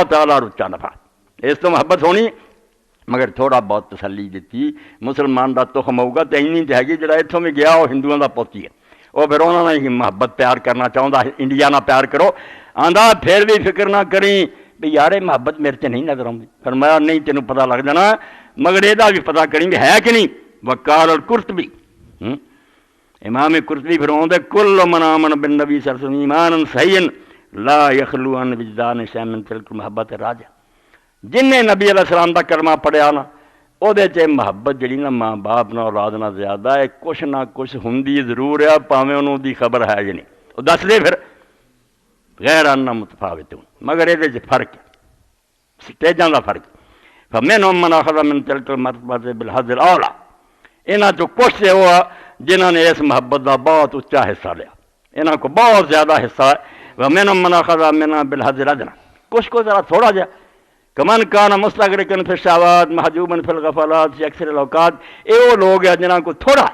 بہت اعلیٰ رچا نفع اس تو محبت ہونی مگر تھوڑا بہت تسلی دیتی مسلمان دا تخم ہوگا تو اینی تے ہے جڑا اتوں بھی گیا وہ ہندوؤں دا پوتی ہے وہ پھر انہوں نے محبت پیار کرنا چاہتا انڈیا نہ پیار کرو آندا پھر بھی فکر نہ کریں بھی یار محبت میرے تے نہیں نظر آؤں فرمایا نہیں تینوں پتہ لگ جانا مگر یہ بھی پتہ کریں گے ہے کہ نہیں وقال القرطبی امام قرطبی فرماتے کل من آمن بالنبی صلی اللہ علیہ وسلم ایمانا صحیحا لا یخلو عن وجدان شیء من تلک محبت راجع جن نے نبی علیہ السلام دا کلمہ پڑھیا نا وہ محبت جڑی نا ماں باپ نہ اولاد نہ زیادہ ہے کچھ نہ کچھ ہوندی ضرور ہے پاویں انہوں دی خبر ہے یا نہیں وہ دس دے پھر غیر انہ متفاوت مگر یہ فرق ہے سٹیجاں دا فرق فمنہم من اخذ من تلک المرتبۃ بالحظ الاعلی انہاں چوں کچھ سے وہ جنہوں نے اس محبت دا بہت اچا حصہ لیا انہاں کو بہت زیادہ حصہ ہے ومنہم من اخذ منہا بالحظ الادنی کچھ کو ذرا تھوڑا جا کمن کان مستغرقا فی الشہوات محجوبا فی الغفلات فی اکثر الاوقات یہ وہ لوگ ہیں جنہاں کو تھوڑا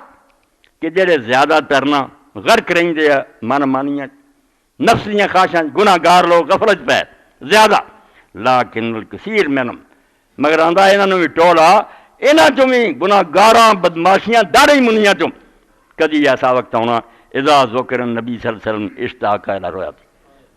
کہ جڑے زیادہ ترنا غرق رہندے ہیں من مانیاں نفسیاں خواہشاں گناہ گار لوگ غفلت پہ زیادہ لیکن الکثیر منہم مگر آندا انہاں بھی ٹولا انہاں چوں بھی گناہ گاراں بدماشیاں داڑھی منیاں چوں کدی ایسا وقت ہونا اذا ذکر النبی صلی اللہ علیہ وسلم اشتاق الی رویت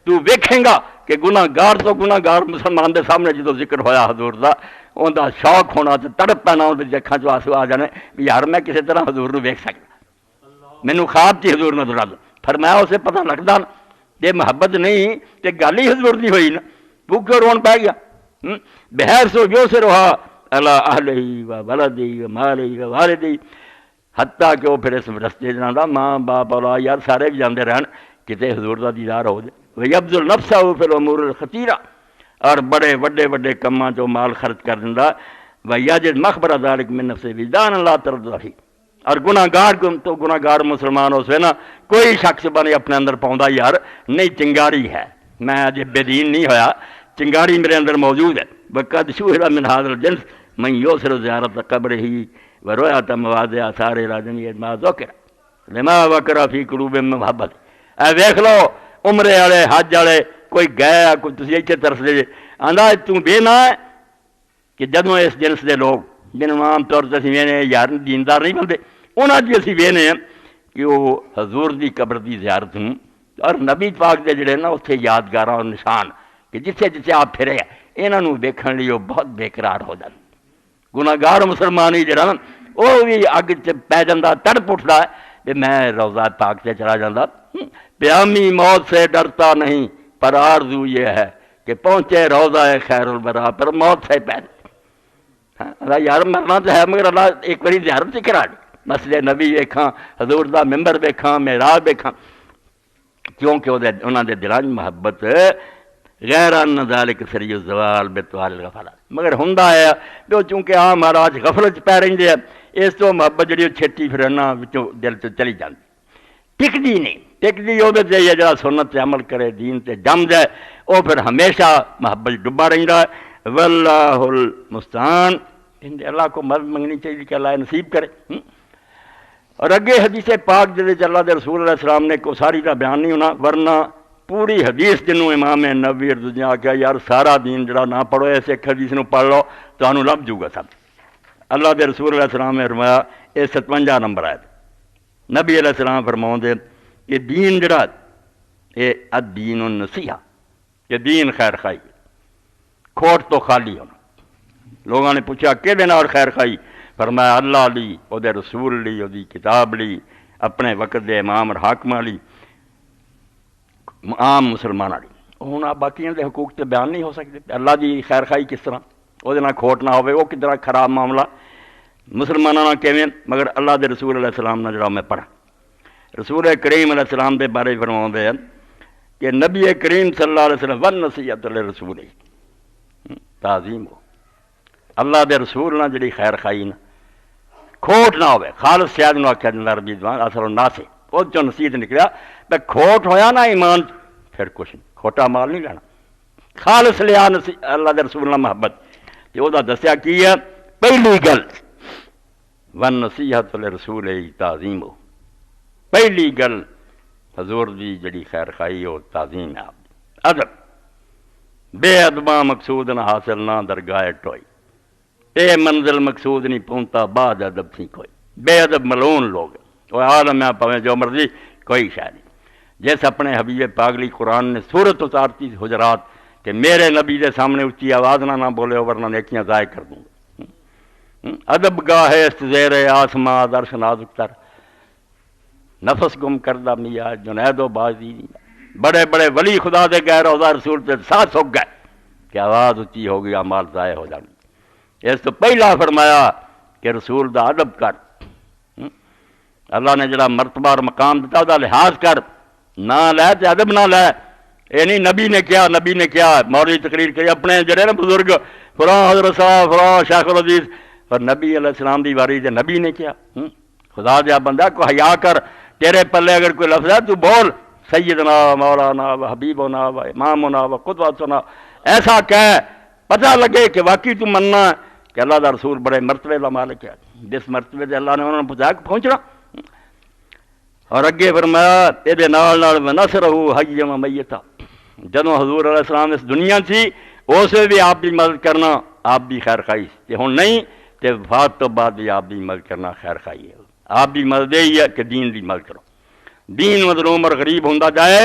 تو ویکھیں گا کہ گناہ گار تو گناہ گار مسلمان دے سامنے جدو ذکر ہویا حضور دا ان دا شوق ہونا تے تڑپ پینا ان دی اکھاں چوں آنسو آ جانے یار میں کسی طرح حضور نو ویکھ سکدا مینوں خواب چ حضور نظر آندا فرمایا اسے پتہ لگدا جے محبت نہیں تے گل ہی حضور دی ہوئی نا بھوکے رون پہ گیا بہر سو جو سے رہا الا اہلہی و ولدی و مالہی و والدی حتیٰ کہ وہ پھر اس رستے جانا ماں باپ اولاد یار سارے بھی جاندے رہن کتے حضور دا دیدار ہو جائے وَيَبْذُلْ نَفْسَهُ فِي الْأُمُورِ الْخَطِيرَةِ اور بڑے وڈے وڈے کماں چوں مال خرچ کر دیندا وَيَجِدْ مَخْبَرَ ذَلِكَ مِن نَفْسِهِ وِجْدَانًا لَا تَرْضَىٰ فِيهِ اور گناہ گار تو گناہ گار مسلمان ہو سے نا کوئی شخص بنے اپنے اندر پاؤندا یار نہیں چنگاری ہے میں اج بے دین نہیں ہویا چنگاری میرے اندر موجود ہے وقد شُهِدَ مِنْ هَٰذَا الْجِنْسِ مَن يُوثِرُ زِيَارَةَ قَبْرِهِ وَرُؤْيَةَ مَوَاضِعِ آثَارِ الْعَظِيمِ مَا ذُكِرَ لِمَا وَقَرَ فِي قُلُوبِهِم مِّن مَحَبَّةٍ اے دیکھ لو عمرے والے حج والے کوئی گیا کوئی تسی اتنے طرف دے آندا تو بے نہ ہے کہ جدوں اس جنس دے لوگ جنہوں عام طور سے اسی وینے یار دیندار نہیں بنتے انہاں جی اسی وینے ہیں کہ وہ حضور دی قبر دی زیارت ہوں اور نبی پاک دے جڑے نا اتنے یادگاراں اور نشان کہ جتھے جتھے آپ پھرے انہاں نوں ویکھن لئی وہ بہت بےقرار ہو جاندے گناہ گار مسلمان ہی جڑا نا وہ بھی اگ چ پی جاندا تڑپ اٹھدا ہے کہ میں روضہ پاک سے چلا جاندہ پیامی موت سے ڈرتا نہیں پر آرزو یہ ہے کہ پہنچے روضہ خیر البرا پر موت سے پہلے اللہ یار مرنا تو ہے مگر اللہ ایک باری زیارت سے کرا دی مسجد نبی ویکھاں حضور دا ممبر ویکھاں معراج ویکھاں کیونکہ انہاں دے دلاں محبت غیر ان ذالک سری الزوال بطوال الغفلات مگر ہوندا ہے جو چونکہ عام مہاراج غفلت پہ رہندے ہیں اس تو محبت جڑی چھٹی پھرنا وچوں دل تو چلی جاندی ٹکدی نہیں ٹکدی وہ چاہیے جڑا سنت سے عمل کرے دین سے جم جائے وہ پھر ہمیشہ محبت ڈبا رہتا ہے واللہ المستعان اللہ کو مدد منگنی چاہیے کہ اللہ نصیب کرے اور اگے حدیث پاک جدے اللہ دے رسول علیہ السلام نے کو ساری کا بیان نہیں ہونا ورنہ پوری حدیث جنوں امام نبی دنیا کیا یار سارا دین جڑا نہ پڑھو ایسے ایک حدیث نو پڑھ لو تو انہوں لب جوگا سب اللہ دے رسول علیہ السلام نے فرمایا یہ 57 نمبر آئے نبی علیہ السلام فرماؤں دے کہ دین جڑا یہ الدین النصیحہ کہ دین خیر خائی کھوٹ تو خالی ہونا لوگوں نے پوچھا کہ دینا اور خیر خائی فرمایا اللہ لی او دے رسول لی او دی کتاب لی اپنے وقت دے امام اور حاکمہ لی عام مسلمان لی ہوں آپ باقیوں دے حقوق تے بیان نہیں ہو سکتے اللہ دی خیر خائی کس طرح وہ دینا کھوٹ نہ ہوئے وہ کس طرح خراب معاملہ مسلمانوں نہ کیویں مگر اللہ دے رسول علیہ السلام نے جڑا میں پڑھا رسول کریم علیہ السلام دے بارے فرماؤں دے کہ نبی کریم صلی اللہ علیہ وسلم والنصیحۃ للرسول تعظیم ہو اللہ دے رسول نہ جڑی خیر خائی نہ کھوٹ نہ ہوئے خالص سیاد نو آکھیا جندا عربی زبان اصل الناس سے وہ چوں نصیحت نکلیا تے کھوٹ ہویا نا ایمان پھر کچھ نہیں کھوٹا مال نہیں لینا خالص لیا اللہ دے رسول نہ محبت تے او دا دسیا کی ہے پہلی گل والنصیحۃ للرسول تعظیم ہو پہلی گل حضور دی جڑی خیر خائی ہو تعظیم ہے آپ ادب بے ادباں مقصود نہ حاصل نہ درگاہ ٹوئی، اے منزل مقصود نہیں پہنچتا بعد ادب تھی کوئی، بے ادب ملون لوگ وہ عالم ہے پویں جو مرضی کوئی شاید نہیں۔ جیسے اپنے حبیب پاگلی قرآن نے صورت اتارتی حجرات کہ میرے نبی دے سامنے اچھی آواز نہ بولے ورنہ نیکیاں ضائع کر دوں گا۔ ادب گاہ است زیر آسماں درش نازک تر، نفس گم کردہ میاں جنید و بازی، بڑے بڑے ولی خدا دے گئے روزہ رسول سے ساتھ سک گئے کہ آواز اچھی ہو گئی اعمال ضائع ہو جانی۔ اس تو پہلا فرمایا کہ رسول دا ادب کر، اللہ نے جڑا مرتبہ اور مقام دیتا دا لحاظ کر، نہ لے تے ادب نہ لے۔ یہ نہیں نبی نے کیا مولوی تقریر کری اپنے جڑے نا بزرگ فلاں حضرت صاحب فلاں شیخ العزیز، اور نبی علیہ السلام دی واری تے نبی نے کیا۔ خدا دیا بندہ کو حیا کر، تیرے پلے اگر کوئی لفظ ہے تو بول سیدنا مولانا و حبیبنا و امامنا و قدوتنا، ایسا کہہ پتہ لگے کہ واقعی تو مننا ہے کہ اللہ دا رسول بڑے مرتبے دا مالک ہے، جس مرتبے دے اللہ نے انہوں نے پہنچنا۔ اور اگے فرمایا یہ نال نصرہ حیا و میتا، جدوں حضور علیہ السلام اس دنیا تھی اس میں بھی آپ کی مدد کرنا، آپ بھی خیر خائی تے ہن نہیں تے وفات تو بعد بھی آپ بھی مدد کرنا خیر خائی ہے۔ آپ بھی مدد یہی ہے کہ دین دی مدد کرو، دین مظلوم اور غریب ہوندا جائے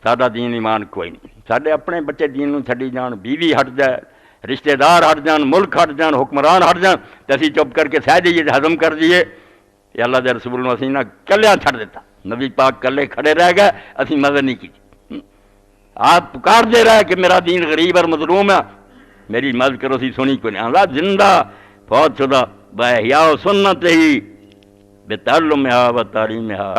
ساڈا دین ایمان کوئی نہیں۔ ساڈے اپنے بچے دین نوں چھڈی جان، بیوی ہٹ جائے، رشتہ دار ہٹ جان، ملک ہٹ جان، حکمران ہٹ جان تے اسی چپ کر کے سہ جائیے ہضم کر دیے۔ یہ اللہ دے رسول نے اسی نہ کلیاں چھڑ دیتا، نبی پاک کلے کھڑے رہ گئے، اسی مدد نہیں کی۔ آپ پکار دے رہا ہے کہ میرا دین غریب اور مظلوم ہے، میری مدد کرو، سی سنی کو نہیں۔ اللہ زندہ فوت شدہ بحیاء و سنت ہی بے تعلم ہے و تعلیم ہے،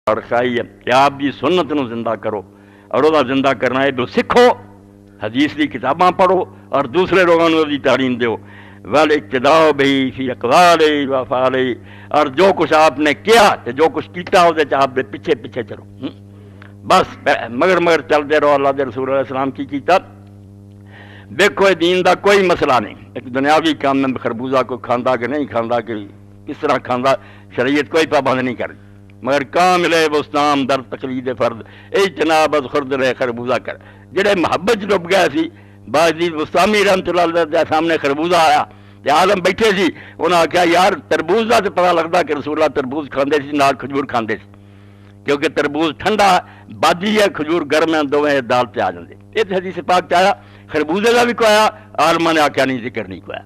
اور خائی ہے کہ آپ بھی سنت نو زندہ کرو، اور وہ زندہ کرنا ہے تو سکھو، حدیث کی کتاباں پڑھو اور دوسرے لوگوں نے بھی تعلیم دو۔ والاقتداء بھی فی اقوال و افعال، اور جو کچھ آپ نے کیا جو کچھ کیتا اس آپ دے پیچھے پیچھے چلو، بس مگر چلتے رہو۔ اللہ دے رسول علیہ السلام کی کیتا دیکھو، دین دا کوئی مسئلہ نہیں۔ ایک دنیاوی کام میں خربوزہ کو کھاندا کہ نہیں کھاندا، کہ کس طرح کھاندا، شریعت کوئی پابند نہیں کرتی، مگر کامل بستام در تقلید فرد اجتناب از خردل خربوزہ کر۔ جڑے محبت ڈب گئے سی، باعزید بستامی رحمت اللہ علیہ دے سامنے خربوزہ آیا تے عالم بیٹھے سی، انہاں آخیا یار تربوز دا تے پتہ لگدا کہ رسول اللہ تربوز کھاندے سی، نال کھجور کھاندے سی، کیونکہ تربوز ٹھنڈا بادی ہے، کھجور گرم ہے، دوویں دال تے آ جاندے۔ یہ حدیث پاک تے آیا، خربوزے کا بھی کوئی آیا، عالماں نے آخیا نہیں، ذکر نہیں کویا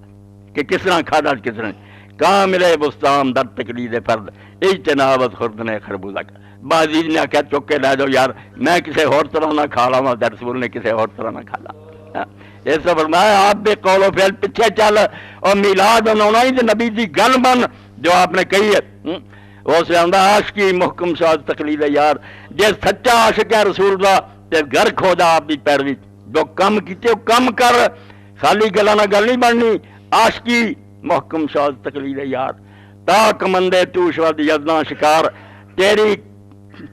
کہ کس طرح کھادا کس طرح نہیں۔ کامل بستام در تقلید فرد اجتناب از خوردن خربوزہ کا۔ باعزید نے آخیا چک کے لے جاؤ یار، میں کسی اور طرح نہ کھا لاں، رسول نے کسی اور طرح نہ کھا لا۔ اس سے فرمایا آپ بے قول و فعل پیچھے چل، اور میلاد مناؤنا ہی تے نبی دی گل بن جو آپ نے کہی ہے۔ اس سے آندا عاشقی محکم شاد تقلید یار، جے سچا عاشق ہے رسول اللہ تے گھر کھو جا آپ دی پیروی، جو کم کیتے وہ کم کر، خالی گلاں نال گل نہیں بننی۔ عاشقی محکم شاد تقلید یار، تا کمندے تو شاد یزداں شکار، تیری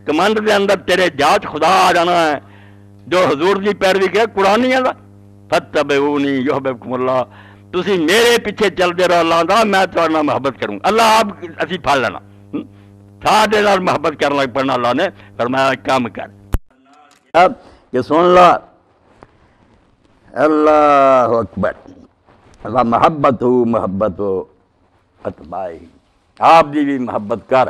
کمند دے اندر تیرے جاچ خدا آ جانا ہے۔ جو حضور دی پیروی کرے قرآن نہیں آتا، فتبعونی یحببکم اللہ، تسی میرے پیچھے چلتے رہو، اللہ دا میں تہاڈے نال محبت کروں، اللہ آپ اسی پھڑ لینا، تھاڈے نال محبت کرن لگ پڑنا۔ اللہ نے فرمایا کام کر کہ سن لا، اللہ اکبر، اللہ محبت ہو محبت ہو اتباعی، آپ دی بھی محبت کر،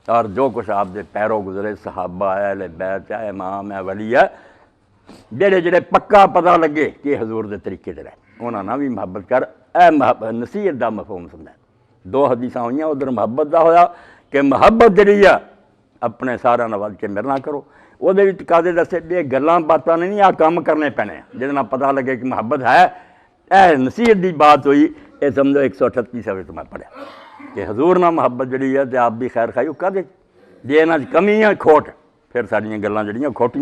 اور جو کچھ آپ دے پیرو گزرے صحابہ اہل بیت ہے، امام ہے، ولی ہے، جڑے پکا پتہ لگے کہ حضور دے طریقے تے رہے، انہاں نال بھی محبت کر۔ اے محبت نصیحت دا مفہوم سمجھا، دو حدیثاں ہوئیاں، ادھر محبت دا ہویا کہ محبت جڑی ہے اپنے سارا نال ود کے میرے نال کرو، وہ دے وچ قاضی دسے بے گلاں باتاں نہیں، آ کام کرنے پینے جہدے نال پتہ لگے کہ محبت ہے۔ اے نصیحت دی بات ہوئی، اے سمجھو 138 صفحے میں پڑھیا کہ حضور نال محبت جڑی ہے تے آپ بھی خیر خائی، کدے جے انہاں کمی ہے کھوٹ، پھر ساڈیاں گلاں جڑیاں کھوٹیاں